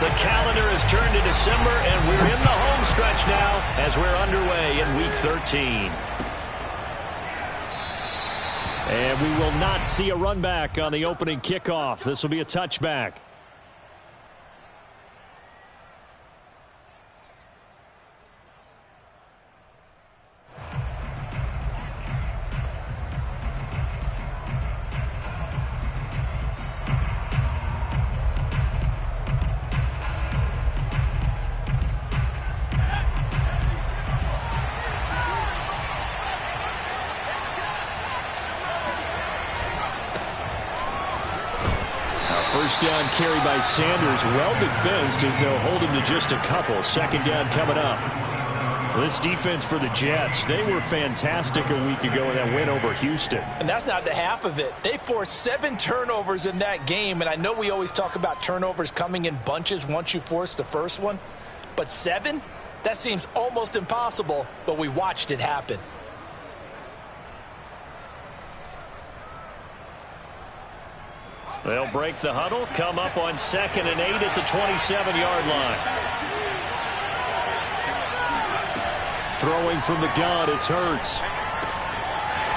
The calendar has turned to December, and we're in the home stretch now as we're underway in Week 13. And we will not see a run back on the opening kickoff. This will be a touchback. First down carry by Sanders, well defensed as they'll hold him to just a couple. Second down coming up. This defense for the Jets, they were fantastic a week ago in that win over Houston. And that's not the half of it. They forced 7 turnovers in that game, and I know we always talk about turnovers coming in bunches once you force the first one, but 7? That seems almost impossible, but we watched it happen. They'll break the huddle, come up on 2nd and 8 at the 27-yard line. Throwing from the gun, it's Hurts.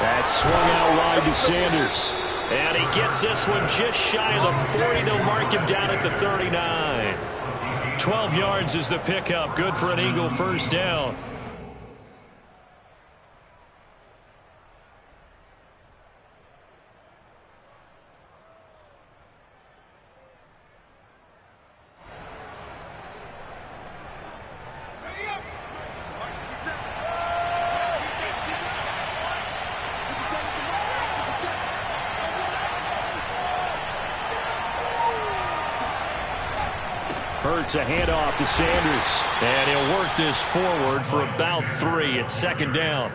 That's swung out wide to Sanders. And he gets this one just shy of the 40. They'll mark him down at the 39. 12 yards is the pickup. Good for an Eagle first down. Hurts a handoff to Sanders. And he'll work this forward for about 3 at second down.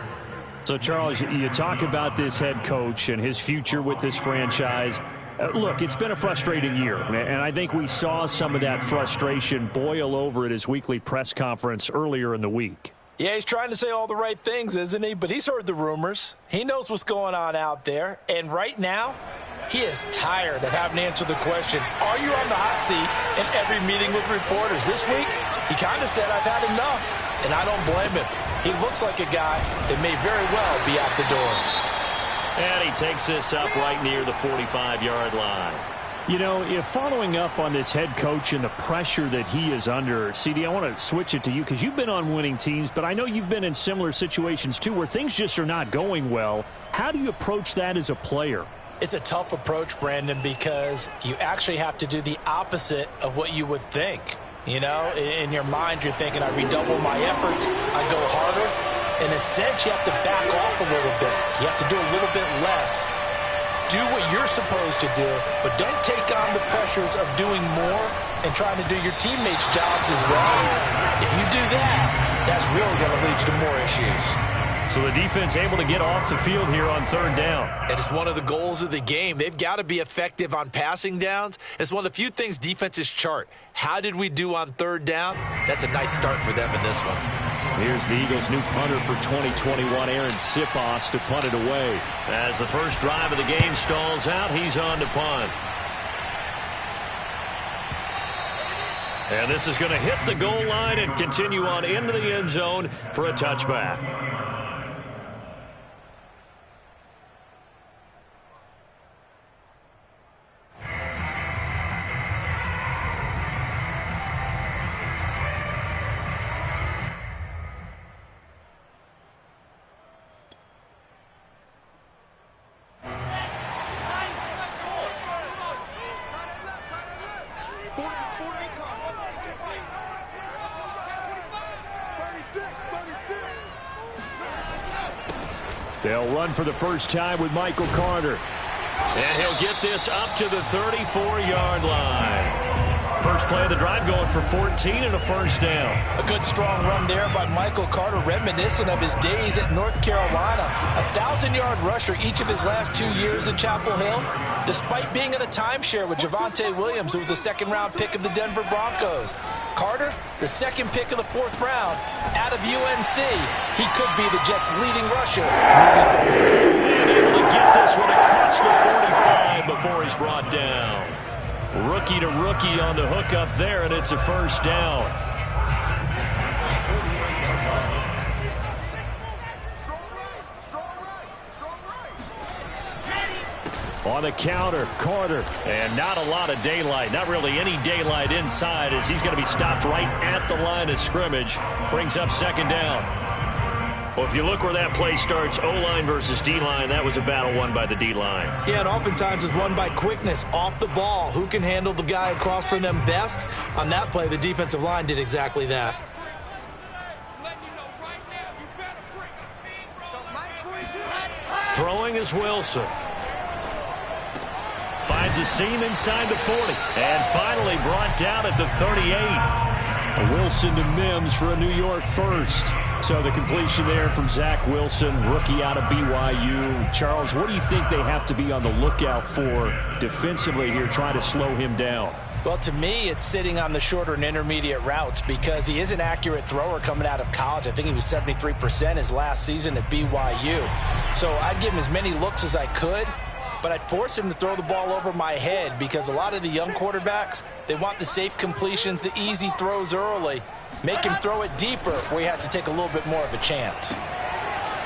So, Charles, you talk about this head coach and his future with this franchise. Look, it's been a frustrating year, and I think we saw some of that frustration boil over at his weekly press conference earlier in the week. Yeah, he's trying to say all the right things, isn't he? But he's heard the rumors. He knows what's going on out there. And right now, he is tired of having to answer the question, are you on the hot seat in every meeting with reporters? This week, he kind of said, I've had enough. And I don't blame him. He looks like a guy that may very well be out the door. And he takes this up right near the 45-yard line. You know, if following up on this head coach and the pressure that he is under, CD, I want to switch it to you because you've been on winning teams, but I know you've been in similar situations too where things just are not going well. How do you approach that as a player? It's a tough approach, Brandon, because you actually have to do the opposite of what you would think. You know, in your mind, you're thinking, I redouble my efforts, I go harder. In a sense, you have to back off a little bit. You have to do a little bit less. Do what you're supposed to do, but don't take on the pressures of doing more and trying to do your teammates' jobs as well. If you do that, that's really going to lead you to more issues. So the defense able to get off the field here on third down. And it's one of the goals of the game. They've got to be effective on passing downs. It's one of the few things defenses chart. How did we do on third down? That's a nice start for them in this one. Here's the Eagles' new punter for 2021, Aaron Siposs, to punt it away. As the first drive of the game stalls out, he's on to punt. And this is going to hit the goal line and continue on into the end zone for a touchback. They'll run for the first time with Michael Carter. And he'll get this up to the 34-yard line. First play of the drive going for 14 and a first down. A good strong run there by Michael Carter, reminiscent of his days at North Carolina. A 1,000-yard rusher each of his last 2 years in Chapel Hill, despite being in a timeshare with Javonte Williams, who was a second-round pick of the Denver Broncos. Carter, the second pick of the 4th round, out of UNC. He could be the Jets' leading rusher. And able to get this one across the 45 before he's brought down. Rookie to rookie on the hook up there, and it's a first down. On the counter, Carter. And not a lot of daylight. Not really any daylight inside as he's going to be stopped right at the line of scrimmage. Brings up second down. Well, if you look where that play starts, O-line versus D-line, that was a battle won by the D-line. Yeah, and oftentimes it's won by quickness off the ball. Who can handle the guy across from them best? On that play, the defensive line did exactly that. Throwing is Wilson. Finds a seam inside the 40. And finally brought down at the 38. Wilson to Mims for a New York first. So the completion there from Zach Wilson, rookie out of BYU. Charles, what do you think they have to be on the lookout for defensively here, trying to slow him down? Well, to me, it's sitting on the shorter and intermediate routes because he is an accurate thrower coming out of college. I think he was 73% his last season at BYU. So I'd give him as many looks as I could, but I'd force him to throw the ball over my head because a lot of the young quarterbacks, they want the safe completions, the easy throws early. Make him throw it deeper where he has to take a little bit more of a chance.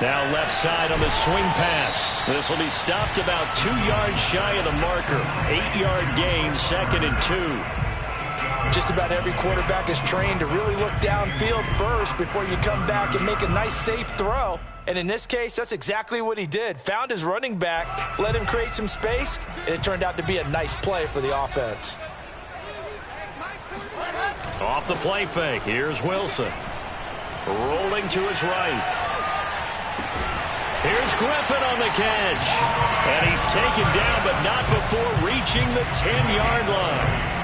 Now left side on the swing pass. This will be stopped about 2 yards shy of the marker. 8-yard gain, 2nd and 2. Just about every quarterback is trained to really look downfield first before you come back and make a nice safe throw. And in this case, that's exactly what he did. Found his running back, let him create some space, and it turned out to be a nice play for the offense. Off the play fake, here's Wilson. Rolling to his right. Here's Griffin on the catch. And he's taken down, but not before reaching the 10-yard line.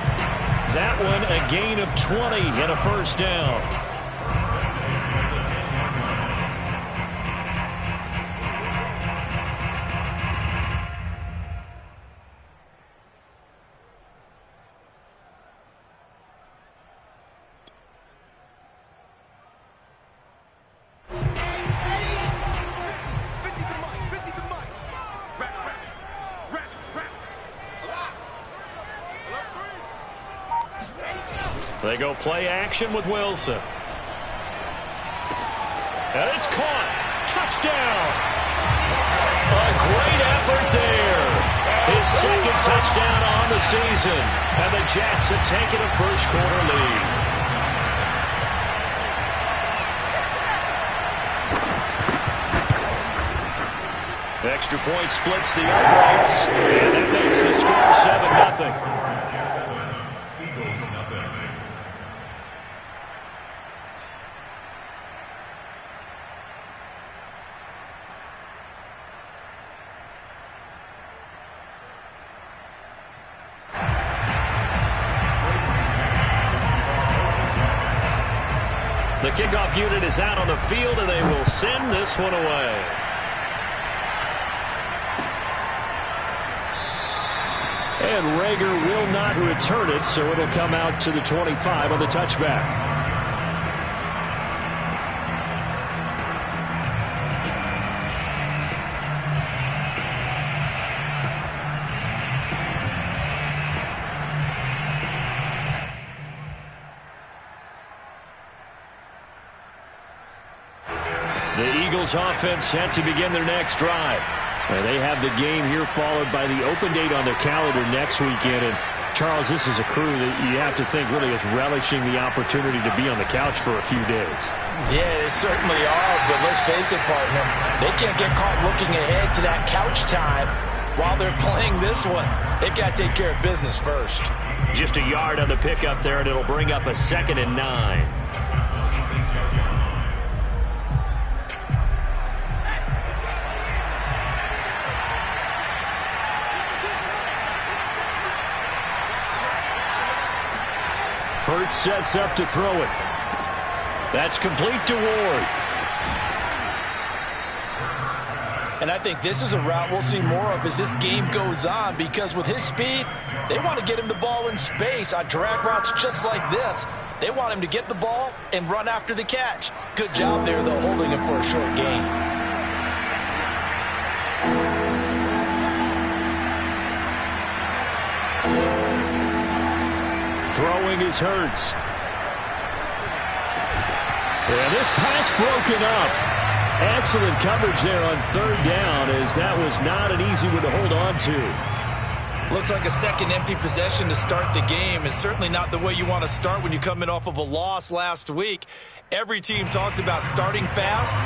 That one a gain of 20 and a first down. They go play action with Wilson. And it's caught. Touchdown. A great effort there. His second touchdown on the season. And the Jets have taken a first quarter lead. Extra point splits the uprights. And that makes the score 7-0. The kickoff unit is out on the field, and they will send this one away. And Rager will not return it, so it'll come out to the 25 on the touchback. The Eagles offense set to begin their next drive. And they have the game here followed by the open date on their calendar next weekend. And Charles, this is a crew that you have to think really is relishing the opportunity to be on the couch for a few days. Yeah, they certainly are, but let's face it, partner. They can't get caught looking ahead to that couch time while they're playing this one. They've got to take care of business first. Just a yard on the pickup there, and it'll bring up a 2nd and 9. Hurts sets up to throw it. That's complete to Ward. And I think this is a route we'll see more of as this game goes on, because with his speed, they want to get him the ball in space on drag routes just like this. They want him to get the ball and run after the catch. Good job there, though, holding him for a short gain. is Hurts. And this pass broken up. Excellent coverage there on third down, as that was not an easy one to hold on to. Looks like a second empty possession to start the game, and certainly not the way you want to start when you come in off of a loss last week. Every team talks about starting fast.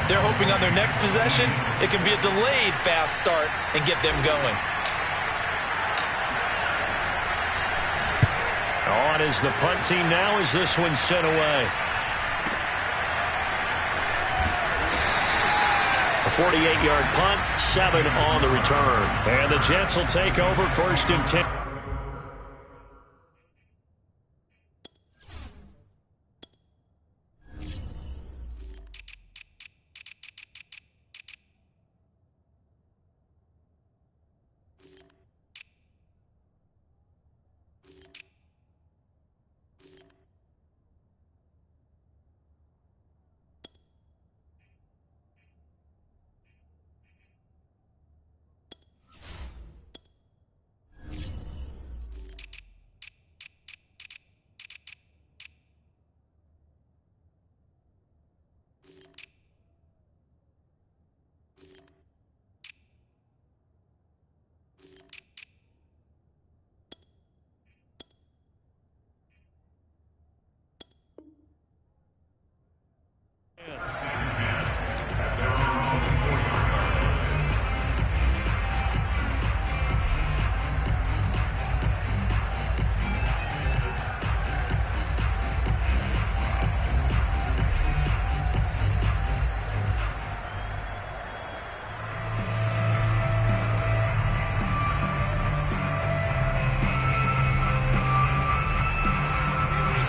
They're hoping on their next possession it can be a delayed fast start and get them going. On is the punt team now as this one's sent away. A 48-yard punt, 7 on the return. And the Jets will take over first and 10.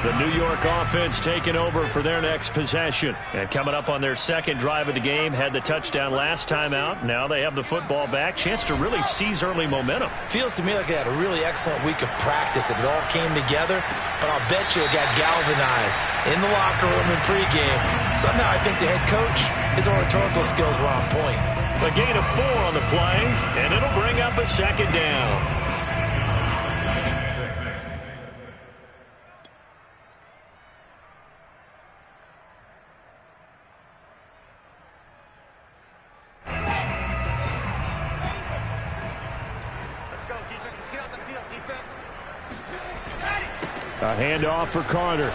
The New York offense taking over for their next possession. And coming up on their second drive of the game, had the touchdown last time out. Now they have the football back. Chance to really seize early momentum. Feels to me like they had a really excellent week of practice, that it all came together. But I'll bet you it got galvanized in the locker room in pregame. Somehow I think the head coach, his oratorical skills were on point. A gain of 4 on the play, and it'll bring up a second down. A handoff for Carter.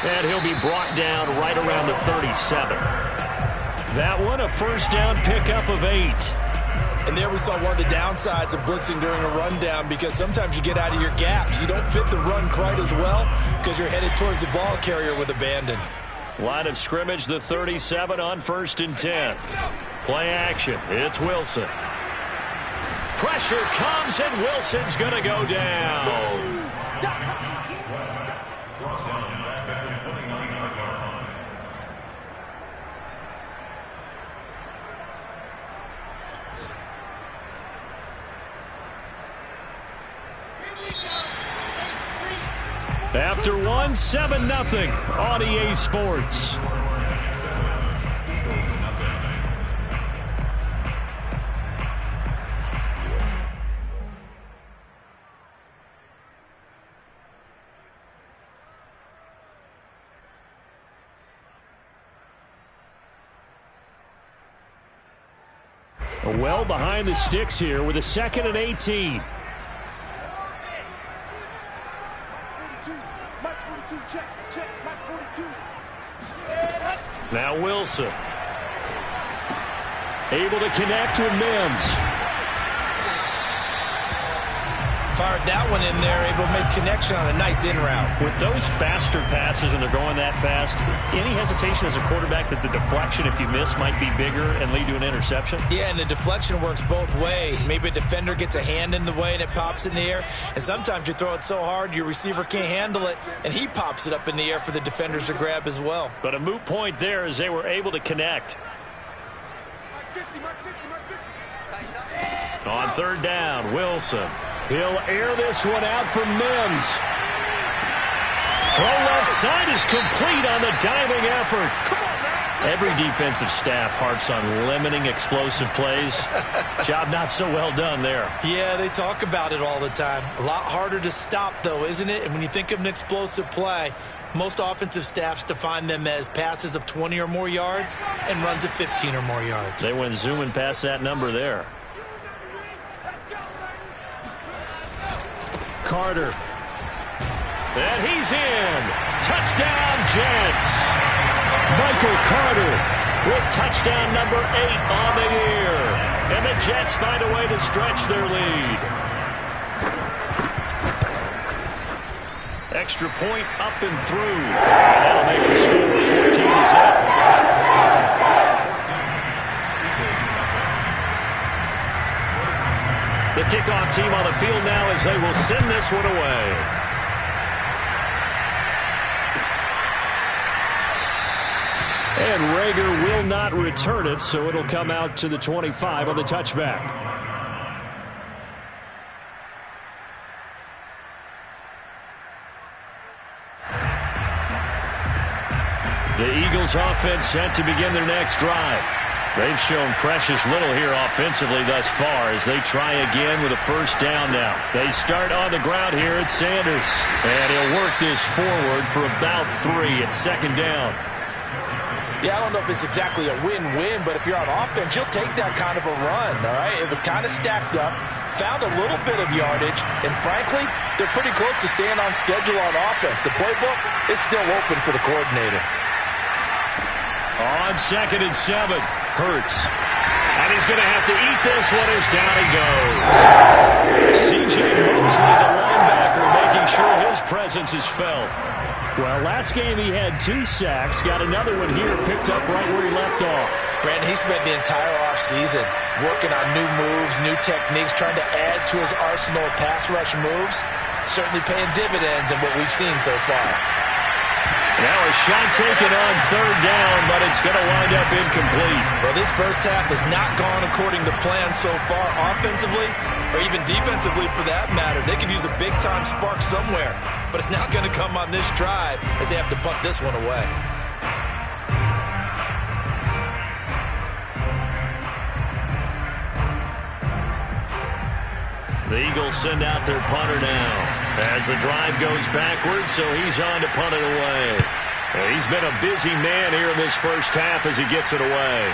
And he'll be brought down right around the 37. That one, a first down pickup of 8. And there we saw one of the downsides of blitzing during a rundown, because sometimes you get out of your gaps. You don't fit the run quite as well because you're headed towards the ball carrier with abandon. Line of scrimmage, the 37 on first and 10. Play action. It's Wilson. Pressure comes, and Wilson's going to go down. After one, 7-0 on EA Sports. Well behind the sticks here with a 2nd and 18. Now Wilson. Able to connect with Mims. Fired that one in there, able to make connection on a nice in route. With those faster passes and they're going that fast, any hesitation as a quarterback that the deflection, if you miss, might be bigger and lead to an interception? Yeah, and the deflection works both ways. Maybe a defender gets a hand in the way and it pops in the air. And sometimes you throw it so hard your receiver can't handle it, and he pops it up in the air for the defenders to grab as well. But a moot point there as they were able to connect. On third down, Wilson. He'll air this one out for Mims. Throw left side is complete on the diving effort. Every defensive staff harps on limiting explosive plays. Job not so well done there. Yeah, they talk about it all the time. A lot harder to stop, though, isn't it? And when you think of an explosive play, most offensive staffs define them as passes of 20 or more yards and runs of 15 or more yards. They went zooming past that number there. Carter. And he's in. Touchdown, Jets. Michael Carter with touchdown number 8 on the year. And the Jets find a way to stretch their lead. Extra point up and through. And that'll make the score 14-0. The kickoff team on the field now as they will send this one away. And Reagor will not return it, so it'll come out to the 25 on the touchback. The Eagles offense set to begin their next drive. They've shown precious little here offensively thus far as they try again with a first down now. They start on the ground here at Sanders. And he'll work this forward for about 3 at second down. Yeah, I don't know if it's exactly a win-win, but if you're on offense, you'll take that kind of a run, all right? It was kind of stacked up, found a little bit of yardage, and frankly, they're pretty close to staying on schedule on offense. The playbook is still open for the coordinator. On 2nd and 7, Hurts. And he's going to have to eat this one as down he goes. C.J. Mosley, the linebacker, making sure his presence is felt. Well, last game he had 2 sacks. Got another one here, picked up right where he left off. Brandon, he spent the entire offseason working on new moves, new techniques, trying to add to his arsenal of pass rush moves. Certainly paying dividends in what we've seen so far. Now a shot taken on 3rd down, but it's going to wind up incomplete. Well, this first half has not gone according to plan so far offensively, or even defensively for that matter. They could use a big-time spark somewhere, but it's not going to come on this drive as they have to punt this one away. The Eagles send out their punter now as the drive goes backwards, so he's on to punt it away. And he's been a busy man here in this first half as he gets it away.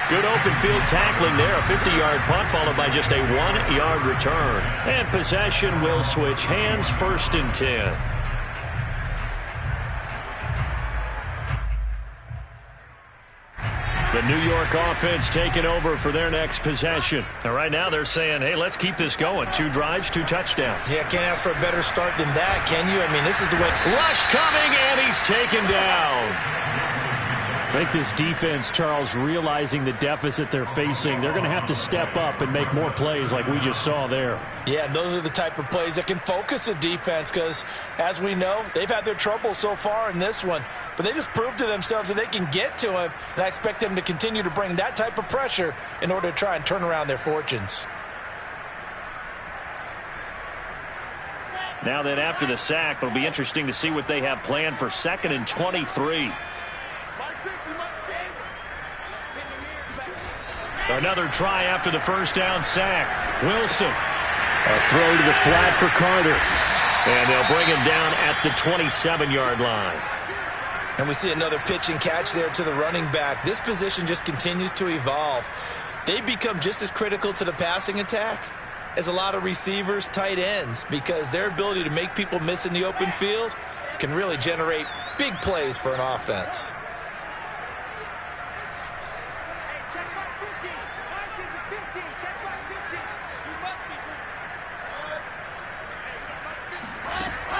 Good open field tackling there. A 50-yard punt followed by just a 1-yard return. And possession will switch hands, 1st and 10. The New York offense taking over for their next possession. And right now they're saying, hey, let's keep this going. 2 drives, 2 touchdowns. Yeah, can't ask for a better start than that, can you? I mean, this is the way. Rush coming, and he's taken down. I think this defense, Charles, realizing the deficit they're facing, they're going to have to step up and make more plays like we just saw there. Yeah, those are the type of plays that can focus a defense because, as we know, they've had their trouble so far in this one. But they just proved to themselves that they can get to him, and I expect them to continue to bring that type of pressure in order to try and turn around their fortunes. Now then, after the sack, it'll be interesting to see what they have planned for 2nd and 23. Another try after the first down sack. Wilson. A throw to the flat for Carter. And they'll bring him down at the 27-yard line. And we see another pitch and catch there to the running back. This position just continues to evolve. They become just as critical to the passing attack as a lot of receivers, tight ends, because their ability to make people miss in the open field can really generate big plays for an offense.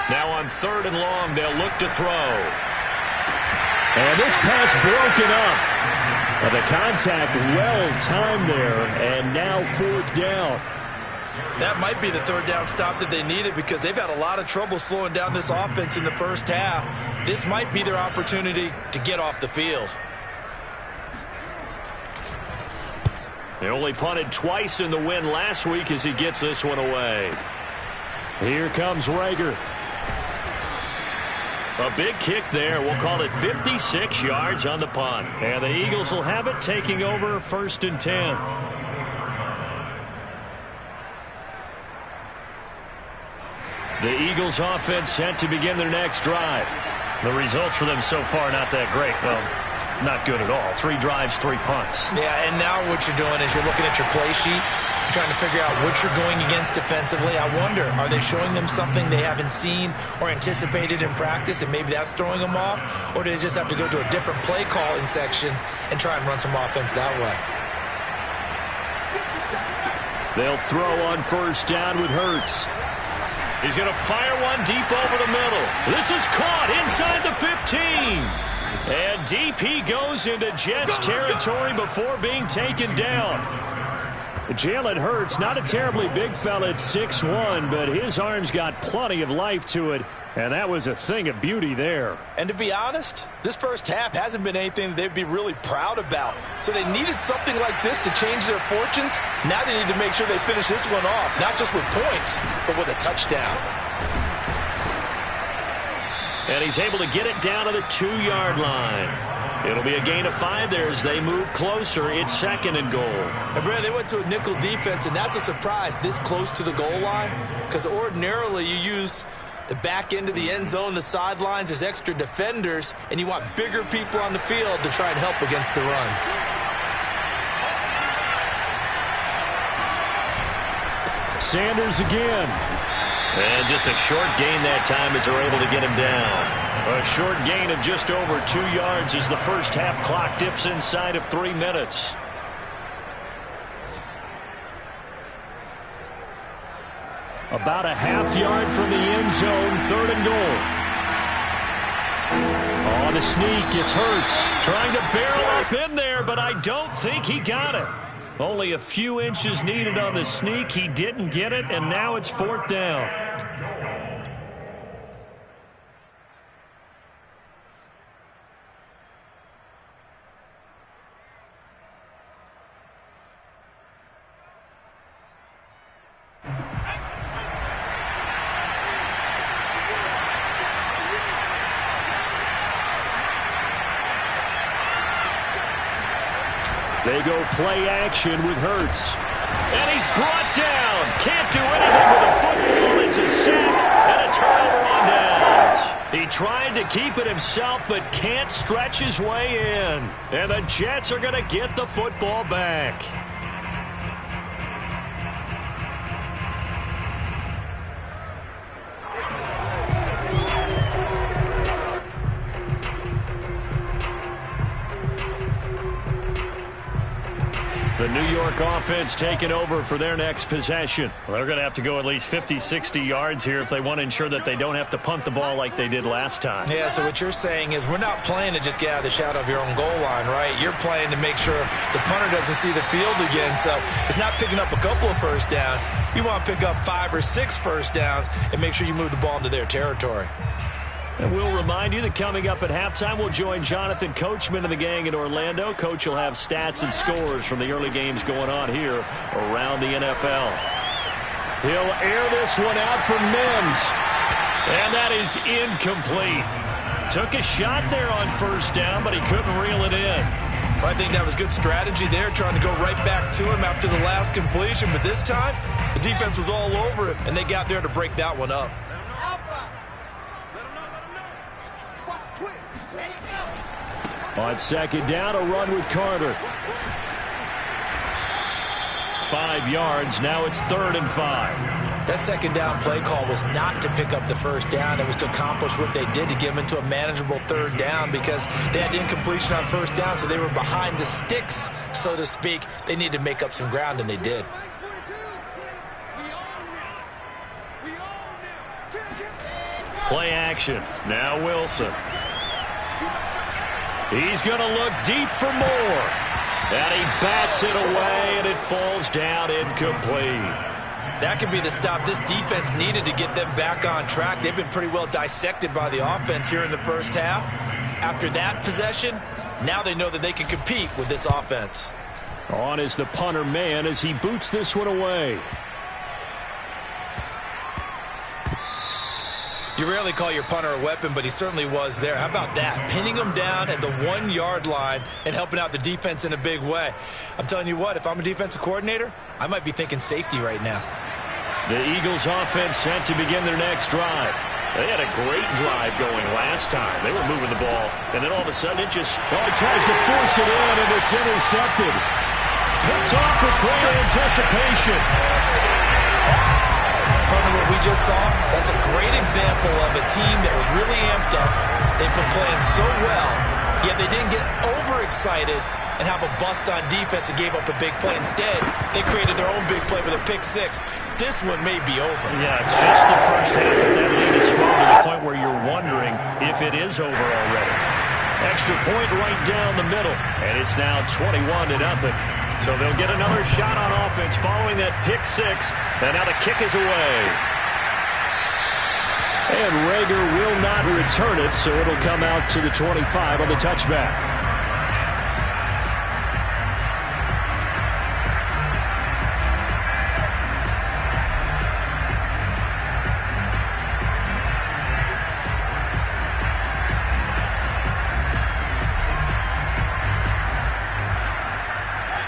Now on 3rd and long, they'll look to throw. And this pass broken up. But the contact well-timed there, and now 4th down. That might be the 3rd down stop that they needed because they've had a lot of trouble slowing down this offense in the first half. This might be their opportunity to get off the field. They only punted twice in the win last week as he gets this one away. Here comes Reagor. A big kick there. We'll call it 56 yards on the punt. And the Eagles will have it, taking over 1st and 10. The Eagles offense set to begin their next drive. The results for them so far not that great. Well, not good at all. 3 drives, 3 punts. Yeah, and now what you're doing is you're looking at your play sheet, trying to figure out what you're going against defensively. I wonder, are they showing them something they haven't seen or anticipated in practice, and maybe that's throwing them off? Or do they just have to go to a different play calling section and try and run some offense that way? They'll throw on 1st down with Hurts. He's going to fire one deep over the middle. This is caught inside the 15. And DP goes into Jets territory before being taken down. Jalen Hurts, not a terribly big fella at 6'1", but his arm's got plenty of life to it, and that was a thing of beauty there. And to be honest, this first half hasn't been anything they'd be really proud about. So they needed something like this to change their fortunes. Now they need to make sure they finish this one off, not just with points, but with a touchdown. And he's able to get it down to the 2-yard line. It'll be a gain of 5 there as they move closer. It's 2nd and goal. And Brad, they went to a nickel defense, and that's a surprise this close to the goal line, because ordinarily you use the back end of the end zone, the sidelines as extra defenders, and you want bigger people on the field to try and help against the run. Sanders again. And just a short gain that time as they're able to get him down. A short gain of just over 2 yards as the first half clock dips inside of 3 minutes. About a half-yard from the end zone, 3rd and goal. On the sneak, it's Hurts. Trying to barrel up in there, but I don't think he got it. Only a few inches needed on the sneak. He didn't get it, and now it's 4th down. They go play action with Hurts. And he's brought down. Can't do anything with the football. It's a sack and a turnover on downs. He tried to keep it himself, but can't stretch his way in. And the Jets are going to get the football back. The New York offense taking over for their next possession. Well, they're going to have to go at least 50, 60 yards here if they want to ensure that they don't have to punt the ball like they did last time. Yeah, so what you're saying is we're not playing to just get out of the shadow of your own goal line, right? You're playing to make sure the punter doesn't see the field again. So it's not picking up a couple of first downs. You want to pick up 5 or 6 first downs and make sure you move the ball into their territory. And we'll remind you that coming up at halftime, we'll join Jonathan Coachman and the gang in Orlando. Coach will have stats and scores from the early games going on here around the NFL. He'll air this one out for Mims. And that is incomplete. Took a shot there on first down, but he couldn't reel it in. I think that was good strategy there, trying to go right back to him after the last completion. But this time, the defense was all over it, and they got there to break that one up. On second down, a run with Carter. 5 yards. Now it's 3rd and 5. That second down play call was not to pick up the first down. It was to accomplish what they did to get them into a manageable 3rd down because they had incompletion on first down, so they were behind the sticks, so to speak. They needed to make up some ground, and they did. Play action. Now Wilson. He's going to look deep for more. And he bats it away, and it falls down incomplete. That could be the stop this defense needed to get them back on track. They've been pretty well dissected by the offense here in the first half. After that possession, now they know that they can compete with this offense. On is the punter man as he boots this one away. You rarely call your punter a weapon, but he certainly was there. How about that? Pinning him down at the 1-yard line and helping out the defense in a big way. I'm telling you what, if I'm a defensive coordinator, I might be thinking safety right now. The Eagles offense set to begin their next drive. They had a great drive going last time. They were moving the ball, and then all of a sudden it just... Oh, he tries to force it in, and it's intercepted. Picked off with great anticipation. Partner, what we just saw, that's a great example of a team that was really amped up. They've been playing so well, yet they didn't get overexcited and have a bust on defense and gave up a big play. Instead, they created their own big play with a pick six. This one may be over. Yeah, it's just the first half, but that lead is swelled to the point where you're wondering if it is over already. Extra point right down the middle, and it's now 21-0. So they'll get another shot on offense following that pick six, and now the kick is away. And Reagor will not return it, so it'll come out to the 25 on the touchback.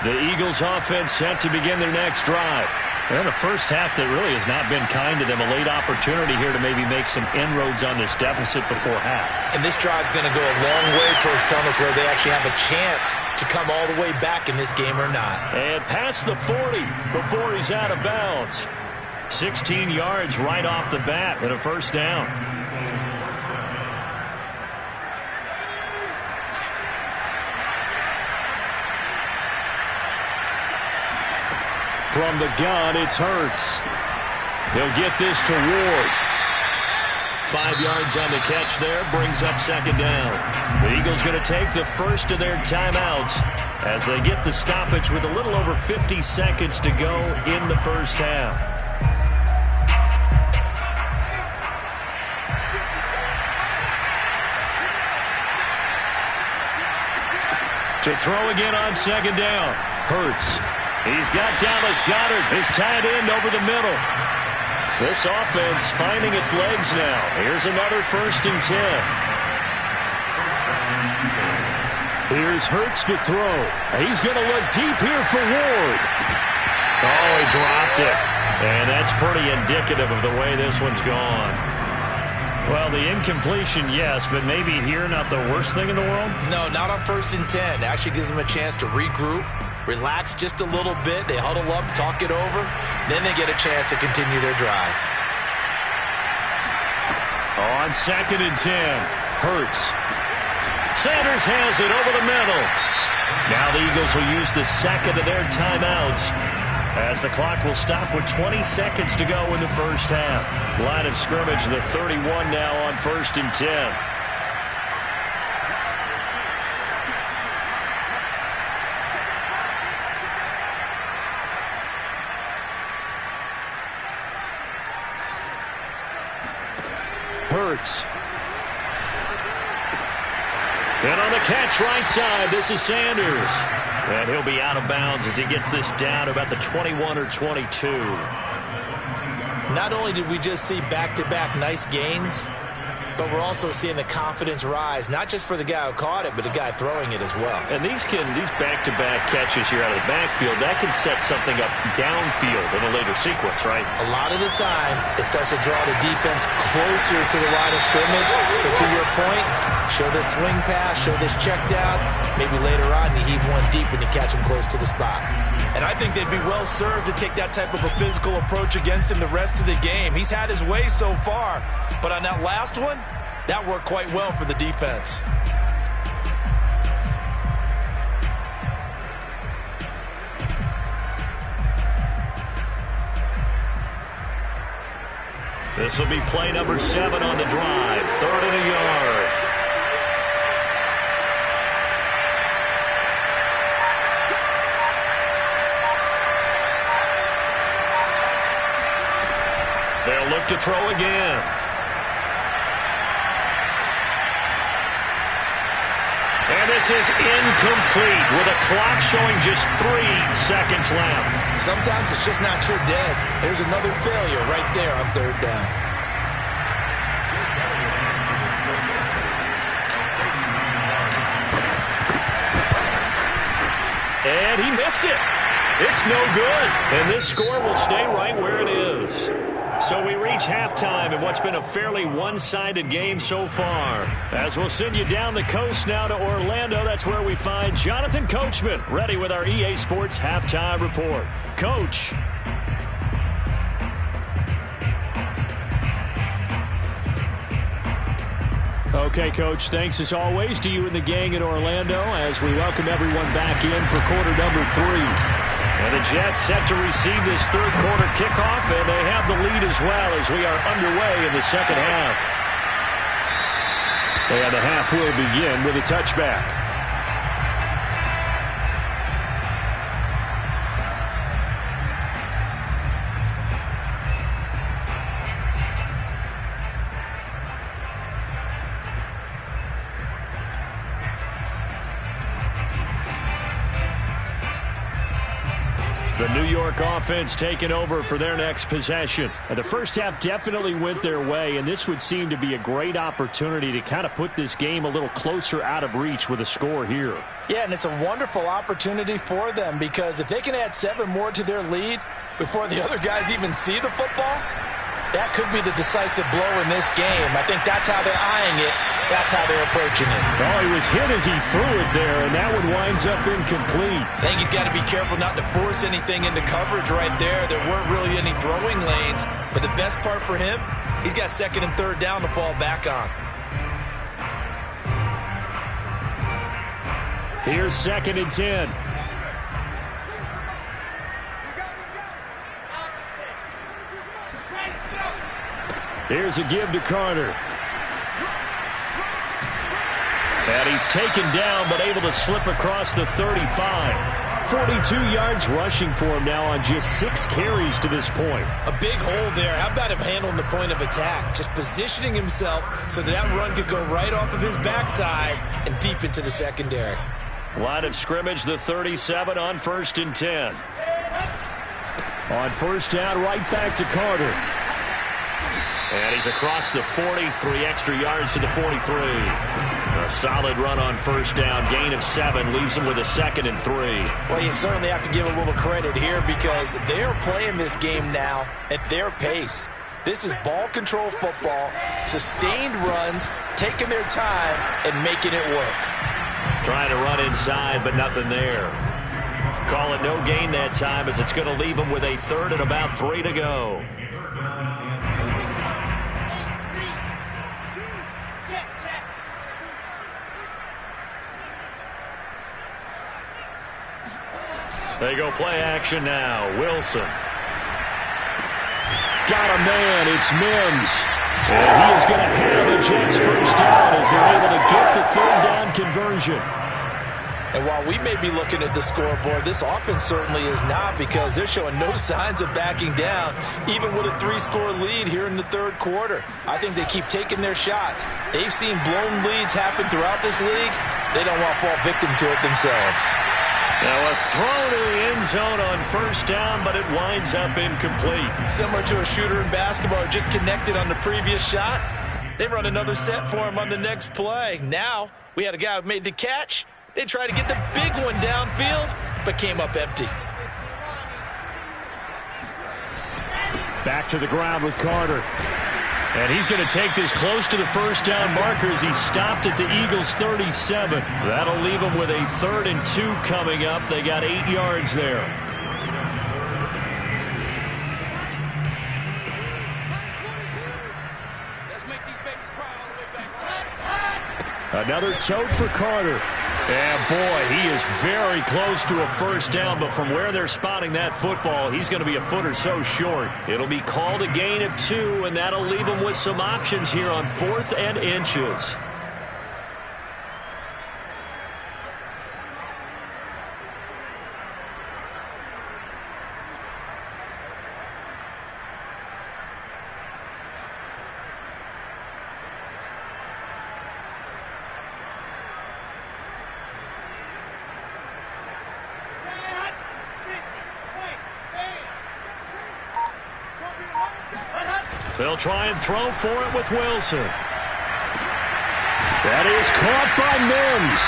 The Eagles offense set to begin their next drive. And a first half that really has not been kind to them. A late opportunity here to maybe make some inroads on this deficit before half. And this drive's going to go a long way towards telling us whether they actually have a chance to come all the way back in this game or not. And past the 40 before he's out of bounds. 16 yards right off the bat and a first down. From the gun, it's Hurts. They'll get this to Ward. 5 yards on the catch there, brings up second down. The Eagles going to take the first of their timeouts as they get the stoppage with a little over 50 seconds to go in the first half. To throw again on second down. Hurts. He's got Dallas Goedert, his tight end, over the middle. This offense finding its legs now. Here's another 1st and 10. Here's Hurts to throw. He's going to look deep here for Ward. Oh, he dropped it. And that's pretty indicative of the way this one's gone. Well, the incompletion, yes, but maybe here not the worst thing in the world? No, not on 1st and 10. It actually gives them a chance to regroup, relax just a little bit. They huddle up, talk it over. Then they get a chance to continue their drive. On 2nd and 10, Hurts. Sanders has it over the middle. Now the Eagles will use the second of their timeouts as the clock will stop with 20 seconds to go in the first half. Line of scrimmage, the 31 now on 1st and 10. Hurts. And on the catch right side, this is Sanders. And he'll be out of bounds as he gets this down about the 21 or 22. Not only did we just see back-to-back nice gains, but we're also seeing the confidence rise, not just for the guy who caught it, but the guy throwing it as well. And these back-to-back catches here out of the backfield, that can set something up downfield in a later sequence, right? A lot of the time, it starts to draw the defense closer to the line of scrimmage. So to your point, show this swing pass, show this check down. Maybe later on you heave one deep when you catch him close to the spot. And I think they'd be well served to take that type of a physical approach against him the rest of the game. He's had his way so far, but on that last one, that worked quite well for the defense. This will be play number 7 on the drive. 3rd and a yard. They'll look to throw again. And this is incomplete with a clock showing just 3 seconds left. Sometimes it's just not your dead. There's another failure right there on 3rd down. and he missed it. It's no good. And this score will stay right where it is. So we reach halftime in what's been a fairly one-sided game so far. As we'll send you down the coast now to Orlando, that's where we find Jonathan Coachman, ready with our EA Sports Halftime Report. Coach. Okay, Coach, thanks as always to you and the gang in Orlando as we welcome everyone back in for quarter number 3. And the Jets set to receive this third quarter kickoff, and they have the lead as well as we are underway in the second half. And the half will begin with a touchback. The New York offense taking over for their next possession. And the first half definitely went their way, and this would seem to be a great opportunity to kind of put this game a little closer out of reach with a score here. Yeah, and it's a wonderful opportunity for them because if they can add 7 more to their lead before the other guys even see the football, that could be the decisive blow in this game. I think that's how they're eyeing it. That's how they're approaching it. Oh, he was hit as he threw it there, and that one winds up incomplete. I think he's got to be careful not to force anything into coverage right there. There weren't really any throwing lanes, but the best part for him, he's got second and third down to fall back on. Here's second and 10. Here's a give to Carter. And he's taken down, but able to slip across the 35. 42 yards rushing for him now on just 6 carries to this point. A big hole there. How about him handling the point of attack? Just positioning himself so that run could go right off of his backside and deep into the secondary. Line of scrimmage, the 37 on 1st and 10. On first down, right back to Carter. And he's across the 40, 3 extra yards to the 43. A solid run on first down, gain of 7, leaves him with a 2nd and 3. Well, you certainly have to give a little credit here because they're playing this game now at their pace. This is ball control football, sustained runs, taking their time and making it work. Trying to run inside, but nothing there. Call it no gain that time as it's going to leave him with a 3rd and about 3 to go. They go play action now. Wilson. Got a man. It's Mims. And he is going to have a Jets first down as they're able to get the 3rd down conversion. And while we may be looking at the scoreboard, this offense certainly is not because they're showing no signs of backing down, even with a 3-score lead here in the 3rd quarter. I think they keep taking their shots. They've seen blown leads happen throughout this league. They don't want to fall victim to it themselves. Now a throw to the end zone on first down, but it winds up incomplete. Similar to a shooter in basketball who just connected on the previous shot. They run another set for him on the next play. Now we had a guy who made the catch. They tried to get the big one downfield, but came up empty. Back to the ground with Carter. And he's going to take this close to the first down marker as he stopped at the Eagles' 37. That'll leave him with a 3rd and 2 coming up. They got 8 yards there. Let's make these babies cry all the way back. Another tote for Carter. And boy, he is very close to a first down, but from where they're spotting that football, he's going to be a foot or so short. It'll be called a gain of 2, and that'll leave him with some options here on 4th and inches. They'll try and throw for it with Wilson. That is caught by Mims.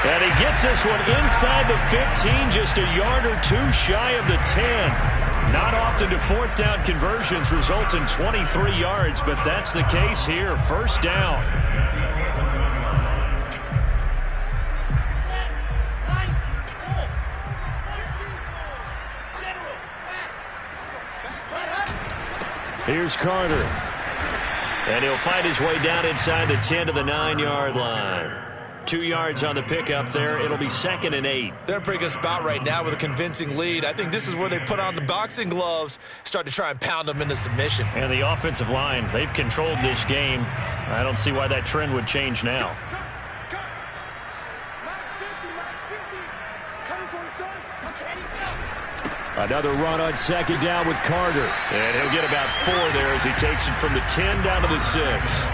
And he gets this one inside the 15, just a yard or two shy of the 10. Not often do fourth down conversions result in 23 yards, but that's the case here. First down. Here's Carter. And he'll fight his way down inside the 10 to the 9-yard line. 2 yards on the pickup there. It'll be 2nd and 8. They're in a pretty good spot right now with a convincing lead. I think this is where they put on the boxing gloves, start to try and pound them into submission. And the offensive line, they've controlled this game. I don't see why that trend would change now. Another run on 2nd down with Carter. And he'll get about 4 there as he takes it from the 10 down to the 6.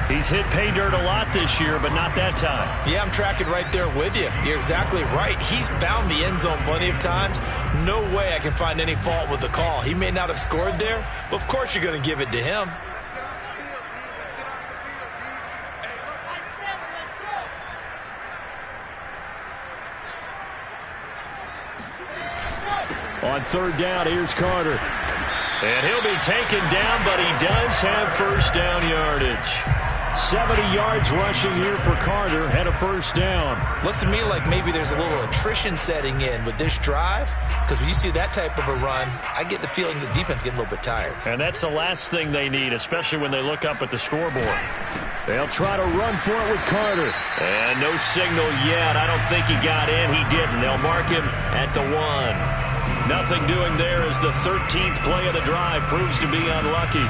He's hit pay dirt a lot this year, but not that time. Yeah, I'm tracking right there with you. You're exactly right. He's found the end zone plenty of times. No way I can find any fault with the call. He may not have scored there, but of course you're going to give it to him. On 3rd down, here's Carter. And he'll be taken down, but he does have first down yardage. 70 yards rushing here for Carter and a first down. Looks to me like maybe there's a little attrition setting in with this drive, because when you see that type of a run, I get the feeling the defense getting a little bit tired. And that's the last thing they need, especially when they look up at the scoreboard. They'll try to run for it with Carter. And no signal yet. I don't think he got in. He didn't. They'll mark him at the 1. Nothing doing there as the 13th play of the drive proves to be unlucky.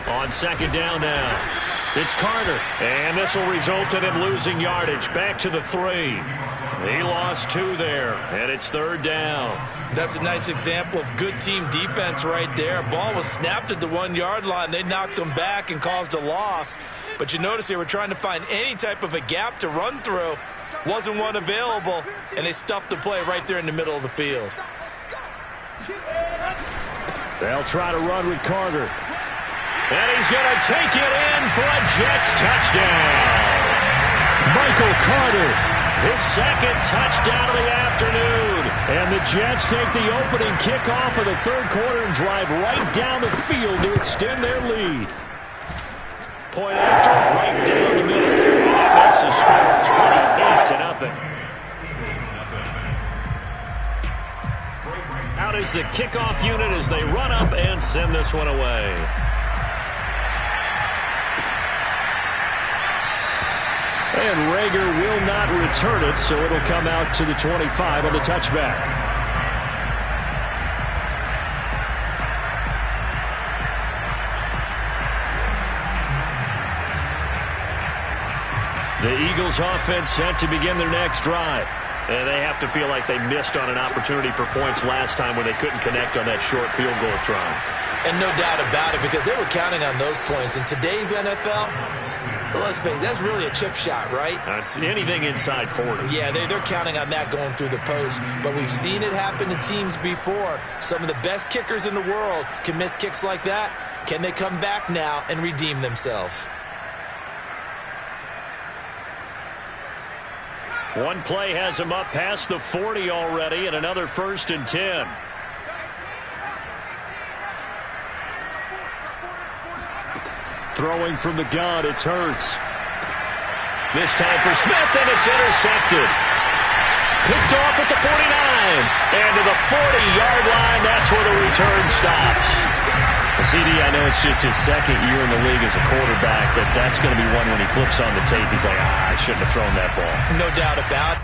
On 2nd down now. It's Carter. And this will result in him losing yardage. Back to the 3. He lost 2 there, and it's 3rd down. That's a nice example of good team defense right there. Ball was snapped at the 1-yard line. They knocked him back and caused a loss. But you notice they were trying to find any type of a gap to run through. Wasn't one available, and they stuffed the play right there in the middle of the field. They'll try to run with Carter. And he's going to take it in for a Jets touchdown. Michael Carter. His 2nd touchdown of the afternoon. And the Jets take the opening kickoff of the 3rd quarter and drive right down the field to extend their lead. Point after, right down the middle. And that's the score, 28-0. Out is the kickoff unit as they run up and send this one away. And Rager will not return it, so it'll come out to the 25 on the touchback. The Eagles offense set to begin their next drive. And they have to feel like they missed on an opportunity for points last time when they couldn't connect on that short field goal try. And no doubt about it, because they were counting on those points. In today's NFL, let's face it, that's really a chip shot, right? It's anything inside 40. Yeah, they're counting on that going through the post. But we've seen it happen to teams before. Some of the best kickers in the world can miss kicks like that. Can they come back now and redeem themselves? One play has him up past the 40 already, and another 1st and 10. Throwing from the gun, it's Hurts. This time for Smith, and it's intercepted. Picked off at the 49. And to the 40-yard line, that's where the return stops. CD, I know it's just his 2nd year in the league as a quarterback, but that's going to be one when he flips on the tape. He's like, I shouldn't have thrown that ball. No doubt about it.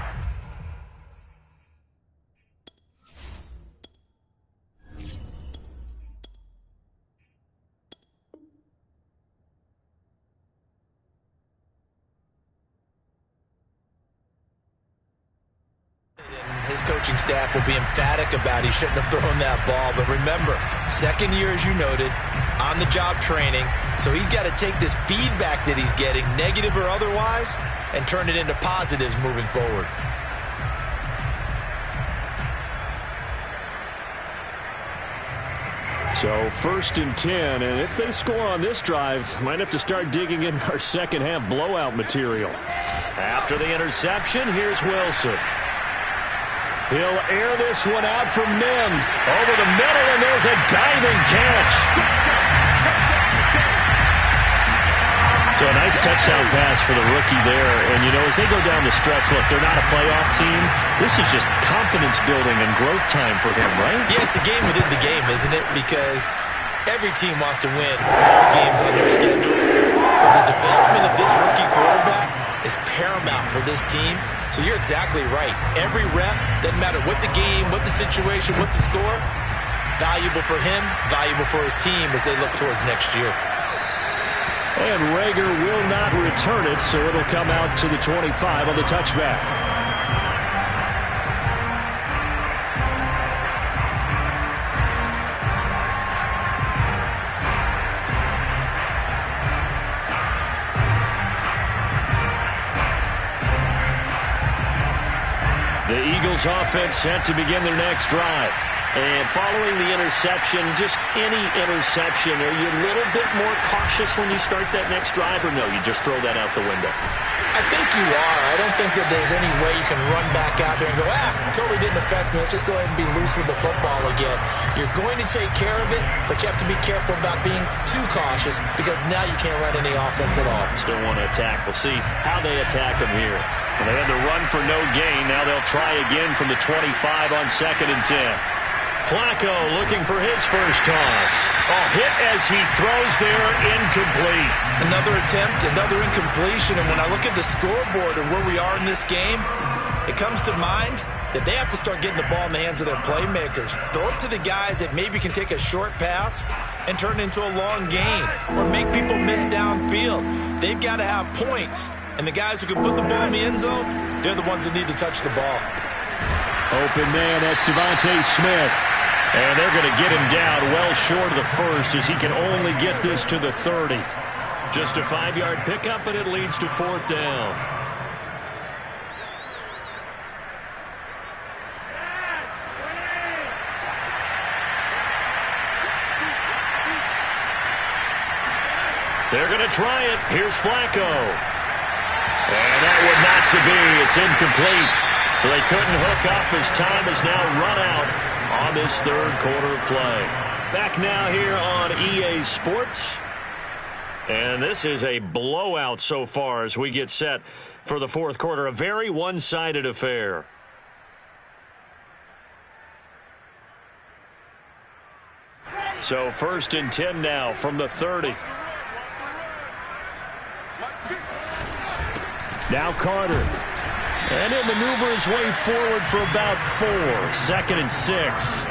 His coaching staff will be emphatic about he shouldn't have thrown that ball. But remember, 2nd year, as you noted, on-the-job training. So he's got to take this feedback that he's getting, negative or otherwise, and turn it into positives moving forward. So 1st and 10, and if they score on this drive, might have to start digging in our second half blowout material. After the interception, here's Wilson. He'll air this one out from Mims. Over the middle, and there's a diving catch. So a nice touchdown pass for the rookie there. And, you know, as they go down the stretch, look, they're not a playoff team. This is just confidence building and growth time for him, right? Yeah, it's a game within the game, isn't it? Because every team wants to win more games on their schedule. But the development of this rookie quarterback is paramount for this team. So you're exactly right. Every rep, doesn't matter what the game, what the situation, what the score, valuable for him, valuable for his team as they look towards next year. And Reagor will not return it, so it'll come out to the 25 on the touchback. The Eagles offense set to begin their next drive. And following the interception, just any interception, are you a little bit more cautious when you start that next drive, or no, you just throw that out the window? I think you are. I don't think that there's any way you can run back out there and go, totally didn't affect me. Let's just go ahead and be loose with the football again. You're going to take care of it, but you have to be careful about being too cautious because now you can't run any offense at all. Still want to attack. We'll see how they attack them here. Well, they had to run for no gain. Now they'll try again from the 25 on 2nd and 10. Flacco looking for his first toss. Hit as he throws there, incomplete. Another attempt, another incompletion, and when I look at the scoreboard and where we are in this game, it comes to mind that they have to start getting the ball in the hands of their playmakers. Throw it to the guys that maybe can take a short pass and turn it into a long gain or make people miss downfield. They've got to have points, and the guys who can put the ball in the end zone, they're the ones that need to touch the ball. Open man, that's Devontae Smith. And they're going to get him down well short of the first as he can only get this to the 30. Just a 5-yard pickup, and it leads to 4th down. They're going to try it. Here's Flacco. And that would not to be. It's incomplete. So they couldn't hook up as time has now run out on this 3rd quarter of play. Back now here on EA Sports. And this is a blowout so far as we get set for the 4th quarter. A very one-sided affair. So 1st and 10 now from the 30. Now Carter. And he'll maneuver his way forward for about 4. 2nd and 6.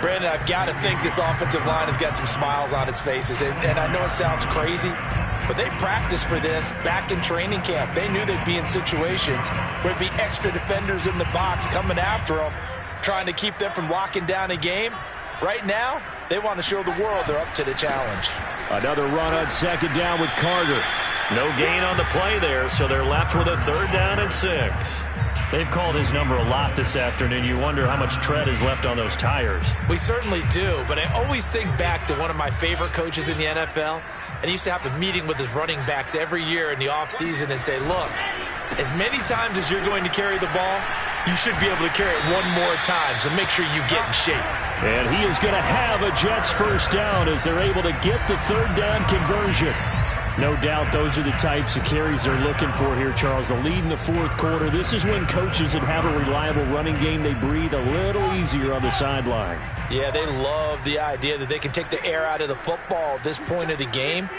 Brandon, I've got to think this offensive line has got some smiles on its faces. And I know it sounds crazy, but they practiced for this back in training camp. They knew they'd be in situations where there'd be extra defenders in the box coming after them, trying to keep them from locking down a game. Right now, they want to show the world they're up to the challenge. Another run on 2nd down with Carter. No gain on the play there, so they're left with a 3rd down and 6. They've called his number a lot this afternoon. You wonder how much tread is left on those tires. We certainly do, but I always think back to one of my favorite coaches in the NFL. And he used to have a meeting with his running backs every year in the offseason and say, look, as many times as you're going to carry the ball, you should be able to carry it one more time, so make sure you get in shape. And he is going to have a Jets first down as they're able to get the 3rd down conversion. No doubt those are the types of carries they're looking for here, Charles. The lead in the 4th quarter. This is when coaches that have a reliable running game, they breathe a little easier on the sideline. Yeah, they love the idea that they can take the air out of the football at this point of the game.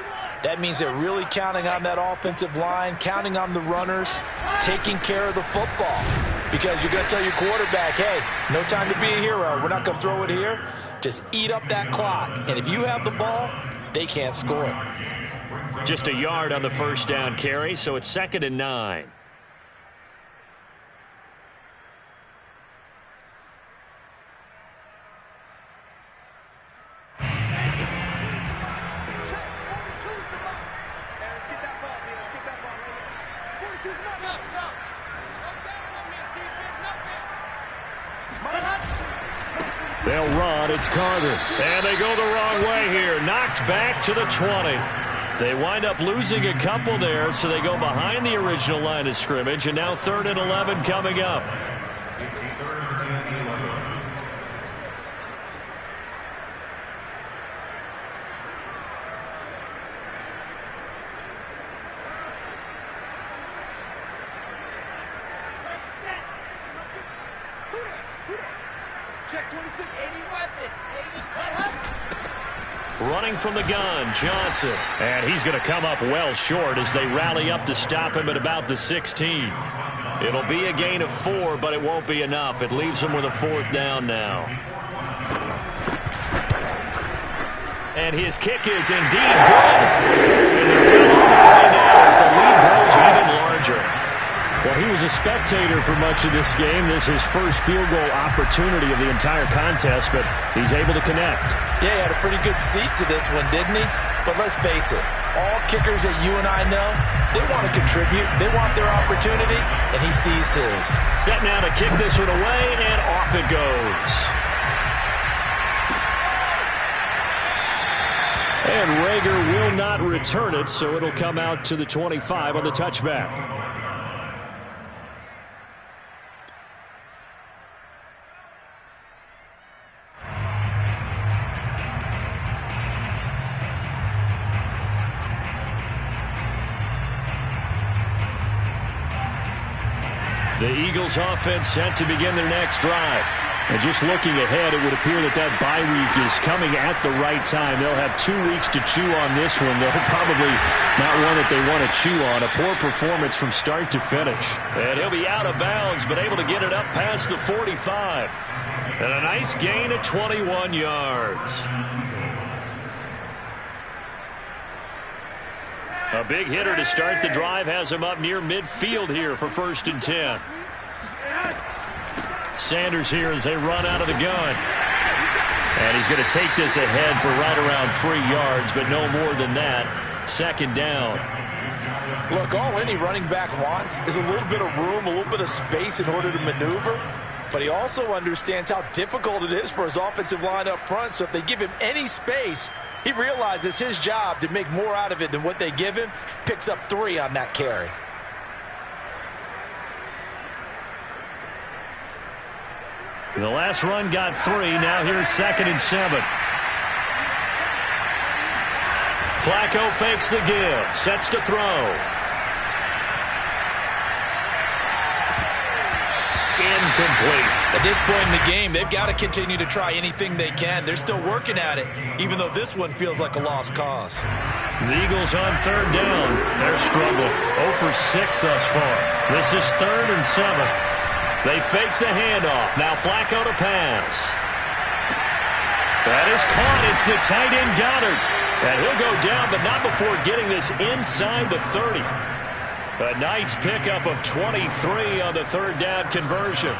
That means they're really counting on that offensive line, counting on the runners, taking care of the football. Because you're going to tell your quarterback, hey, no time to be a hero. We're not going to throw it here. Just eat up that clock. And if you have the ball, they can't score. Just a yard on the first down carry, so it's 2nd and 9. They'll run. It's Carter. And they go the wrong way here. Knocked back to the 20. They wind up losing a couple there, so they go behind the original line of scrimmage, and now 3rd and 11 coming up. Check 26, 80 weapon. 80, Running from the gun, Johnson. And he's going to come up well short as they rally up to stop him at about the 16. It'll be a gain of 4, but it won't be enough. It leaves him with a 4th down now. And his kick is indeed good. And now as the lead grows even larger. Well, he was a spectator for much of this game. This is his first field goal opportunity of the entire contest, but he's able to connect. Yeah, he had a pretty good seat to this one, didn't he? But let's face it, all kickers that you and I know, they want to contribute. They want their opportunity, and he seized his. Set now to kick this one away, and off it goes. And Rager will not return it, so it'll come out to the 25 on the touchback. The Eagles offense set to begin their next drive. And just looking ahead, it would appear that bye week is coming at the right time. They'll have 2 weeks to chew on this one. They'll probably not one that they want to chew on. A poor performance from start to finish. And he'll be out of bounds, but able to get it up past the 45. And a nice gain of 21 yards. A big hitter to start the drive has him up near midfield here for 1st and 10. Sanders here as they run out of the gun. And he's going to take this ahead for right around 3 yards, but no more than that. 2nd down. Look, all any running back wants is a little bit of room, a little bit of space in order to maneuver. But he also understands how difficult it is for his offensive line up front. So if they give him any space, he realizes his job to make more out of it than what they give him. Picks up 3 on that carry. The last run got 3. Now here's 2nd and 7. Flacco fakes the give. Sets to throw. Incomplete. At this point in the game, they've got to continue to try anything they can. They're still working at it, even though this one feels like a lost cause. The Eagles on 3rd down. They're struggling. 0 for 6 thus far. This is 3rd and 7. They fake the handoff. Now Flacco to pass. That is caught. It's the tight end Goddard. And he'll go down, but not before getting this inside the 30. A nice pickup of 23 on the 3rd down conversion.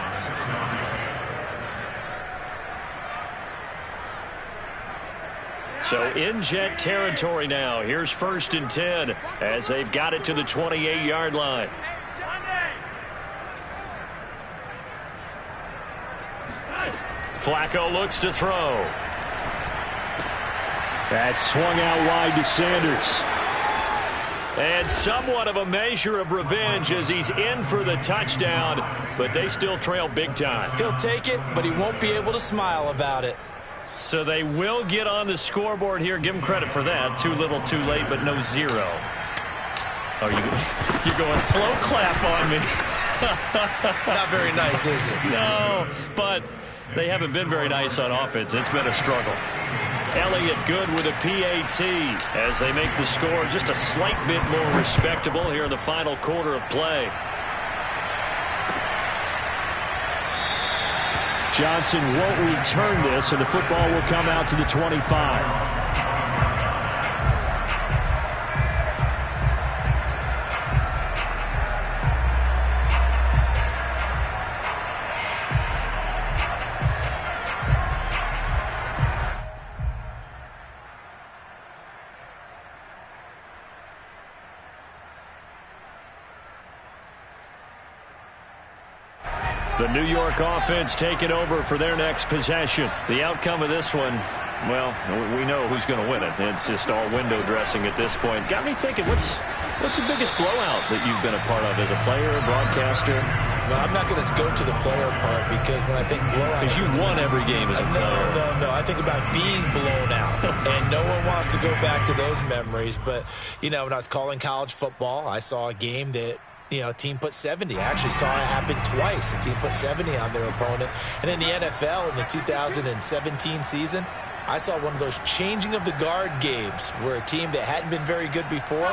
So in Jet territory now. Here's 1st and 10 as they've got it to the 28-yard line. Flacco looks to throw. That swung out wide to Sanders. And somewhat of a measure of revenge as he's in for the touchdown, but they still trail big time. He'll take it, but he won't be able to smile about it. So they will get on the scoreboard here. Give him credit for that. Too little, too late, but no 0. Oh, you're going slow clap on me. Not very nice, is it? No, but they haven't been very nice on offense. It's been a struggle. Elliott good with a PAT as they make the score just a slight bit more respectable here in the final quarter of play. Johnson won't return this, and the football will come out to the 25. The New York offense taking over for their next possession. The outcome of this one, well, we know who's going to win it. It's just all window dressing at this point. Got me thinking, what's the biggest blowout that you've been a part of as a player, broadcaster? Well, I'm not going to go to the player part because when I think blowout... Because you won every game as a player. No. I think about being blown out. And no one wants to go back to those memories. But, you know, when I was calling college football, I saw a game that, you know, a team put 70. I actually saw it happen twice. A team put 70 on their opponent. And in the NFL, in the 2017 season, I saw one of those changing of the guard games where a team that hadn't been very good before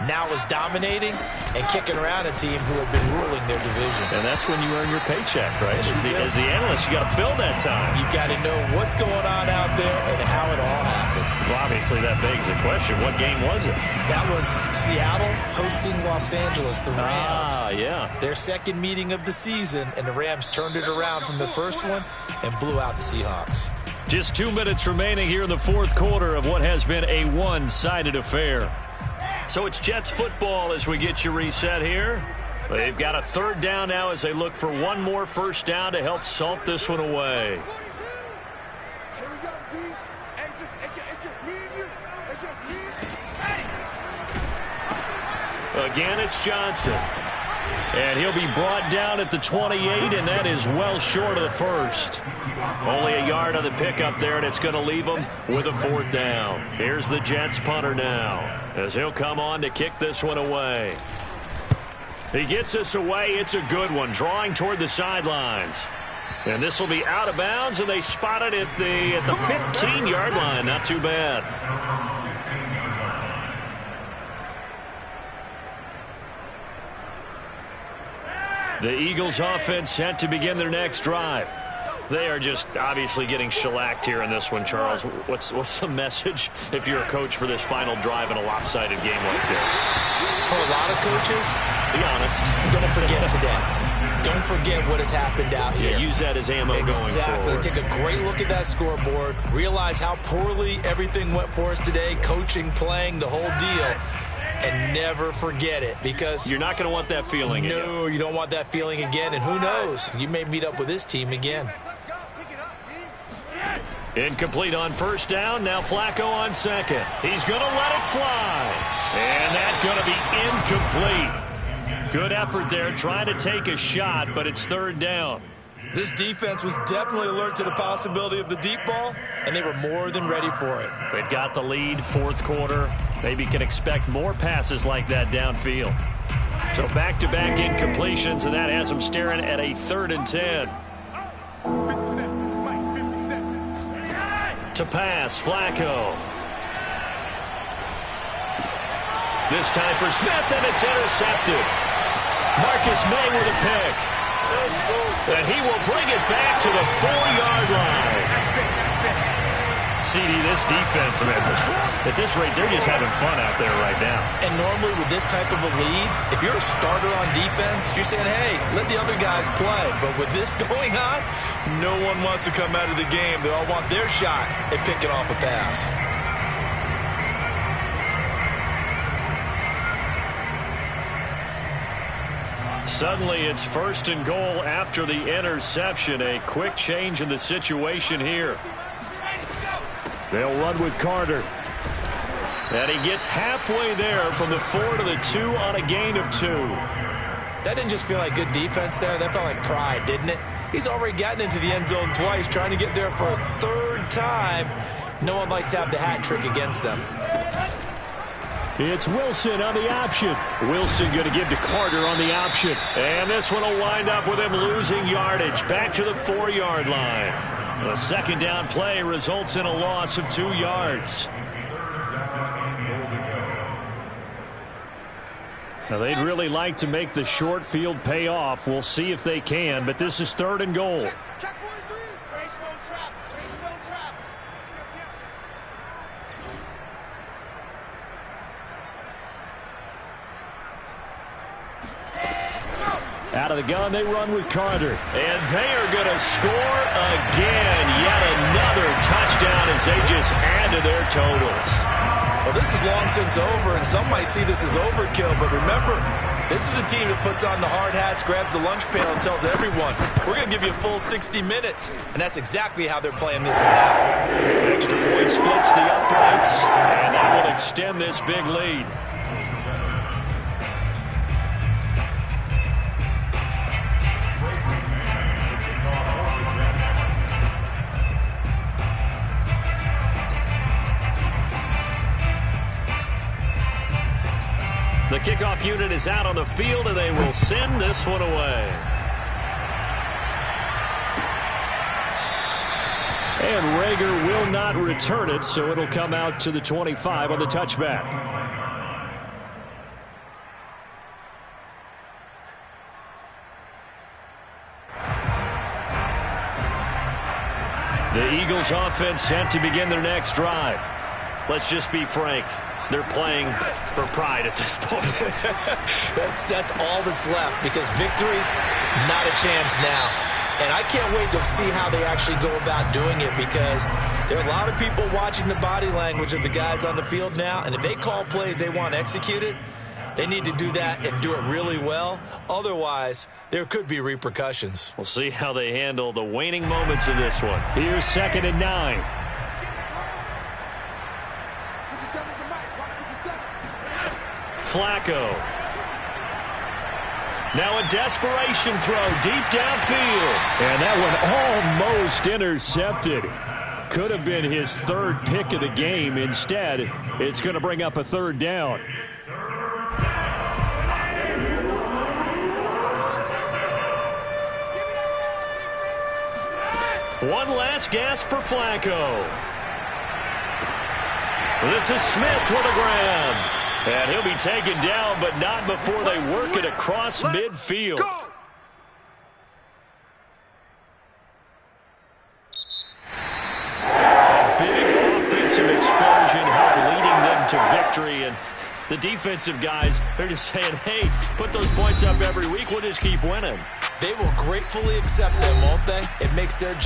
now was dominating and kicking around a team who had been ruling their division. And that's when you earn your paycheck, right? As the analyst, you got to fill that time. You've got to know what's going on out there and how it all happened. Well, obviously, that begs the question, what game was it? That was Seattle hosting Los Angeles, the Rams. Yeah. Their second meeting of the season, and the Rams turned it around from the first one and blew out the Seahawks. Just 2 minutes remaining here in the fourth quarter of what has been a one-sided affair. So it's Jets football as we get you reset here. They've got a third down now as they look for one more first down to help salt this one away. Here we go, D. Hey, it's just me and you. It's just me and you. Again, it's Johnson. And he'll be brought down at the 28, and that is well short of the first. Only a yard on the pickup there, and it's going to leave them with a fourth down. Here's the Jets punter now, as he'll come on to kick this one away. He gets this away. It's a good one, drawing toward the sidelines. And this will be out of bounds, and they spot it at the 15-yard line. Not too bad. The Eagles offense set to begin their next drive. They are just obviously getting shellacked here in this one, Charles. What's the message if you're a coach for this final drive in a lopsided game like this? For a lot of coaches, be honest, don't forget today. Don't forget what has happened out here. Yeah, use that as ammo going forward. Exactly. Take a great look at that scoreboard. Realize how poorly everything went for us today, coaching, playing, the whole deal. And never forget it, because you're not going to want that feeling again. No, you don't want that feeling again. And who knows? You may meet up with this team again. Incomplete on first down. Now Flacco on second. He's going to let it fly. And that's going to be incomplete. Good effort there, trying to take a shot, but it's third down. This defense was definitely alert to the possibility of the deep ball, and they were more than ready for it. They've got the lead, fourth quarter. Maybe can expect more passes like that downfield. So back-to-back incompletions, and that has them staring at a 3rd and 10. 57, Mike, 57. To pass, Flacco. This time for Smith, and it's intercepted. Marcus May with a pick. And he will bring it back to the 4-yard line. CD, this defense, man, at this rate, they're just having fun out there right now. And normally with this type of a lead, if you're a starter on defense, you're saying, hey, let the other guys play. But with this going on, no one wants to come out of the game. They all want their shot at picking off a pass. Suddenly, it's 1st and goal after the interception. A quick change in the situation here. They'll run with Carter. And he gets halfway there from the 4 to the 2 on a gain of 2. That didn't just feel like good defense there. That felt like pride, didn't it? He's already gotten into the end zone twice, trying to get there for a 3rd time. No one likes to have the hat trick against them. It's Wilson on the option. Wilson going to give to Carter on the option. And this one will wind up with him losing yardage. Back to the 4-yard line. The second down play results in a loss of 2 yards. Now, they'd really like to make the short field pay off. We'll see if they can, but this is 3rd and goal. Check 43. Race no trap. Race no trap. Out of the gun, they run with Carter. And they are going to score again. Yet another touchdown as they just add to their totals. Well, this is long since over, and some might see this as overkill, but remember, This is a team that puts on the hard hats, grabs the lunch pail, and tells everyone, we're going to give you a full 60 minutes. And that's exactly how they're playing this one out. Extra point splits the uprights, and that will extend this big lead. The kickoff unit is out on the field, and they will send this one away. And Rager will not return it, so it'll come out to the 25 on the touchback. The Eagles offense set to begin their next drive. Let's just be frank. They're playing for pride at this point. That's all that's left, because victory, not a chance now. And I can't wait to see how they actually go about doing it, because there are a lot of people watching the body language of the guys on the field now, and if they call plays they want executed, they need to do that and do it really well. Otherwise, there could be repercussions. We'll see how they handle the waning moments of this one. Here's 2nd and 9. Flacco. Now a desperation throw deep downfield. And that one almost intercepted. Could have been his 3rd pick of the game. Instead, it's going to bring up a 3rd down. One last gasp for Flacco. This is Smith with a grab. And he'll be taken down, but not before they work it across midfield. A big offensive explosion helped leading them to victory. And the defensive guys, they're just saying, hey, put those points up every week. We'll just keep winning. They will gratefully accept them, won't they? It makes their job